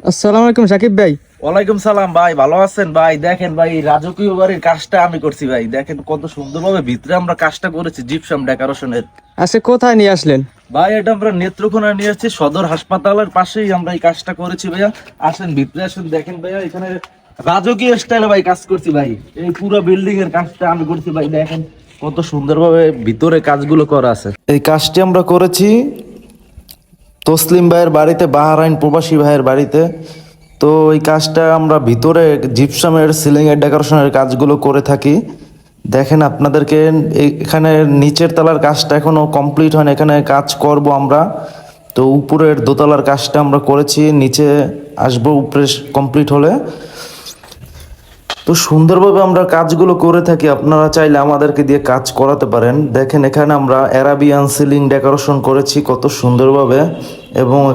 আসসালামু আলাইকুম সাকিব ভাই। ওয়ালাইকুম সালাম ভাই, ভালো আছেন ভাই? দেখেন ভাই, রাজকীয় বাড়ির কাজটা আমি করছি ভাই। দেখেন কত সুন্দরভাবে ভিতরে আমরা কাজটা করেছি জিপসাম ডেকোরেশনের। আজকে কোথায় নিয়ে আসলেন? ভাই এটা আমরা নেত্রকোনা নিয়ে আসছি, সদর হাসপাতালের পাশেই আমরা এই কাজটা করেছি ভাইয়া। আসেন ভিতরে আসেন, দেখেন ভাইয়া এখানে রাজকীয় স্টাইলে ভাই কাজ করছি ভাই। এই পুরো বিল্ডিং এর কাজটা আমি করছি ভাই। দেখেন কত সুন্দরভাবে ভিতরে কাজগুলো করা আছে। এই কাজটি আমরা করেছি তসলিম ভাইয়ের বাড়িতে, বাহারাইন প্রবাসী ভাইয়ের বাড়িতে। তো এই কাজটা আমরা ভিতরে জিপসামের সিলিং এর ডেকোরেশনের কাজগুলো করে থাকি। দেখেন আপনাদেরকে এখানে নিচের তলার কাজটা এখনো কমপ্লিট হয়নি, এখানে কাজ করব আমরা। তো উপরের দোতলার কাজটা আমরা করেছি, নিচে আসবো উপরে কমপ্লিট হলে। তো সুন্দরভাবে আমরা কাজগুলো করে থাকি, আপনারা চাইলে আমাদেরকে দিয়ে কাজ করাতে পারেন। দেখেন এখানে আমরা অ্যারাবিয়ান সিলিং ডেকোরেশন করেছি কত সুন্দরভাবে, এবং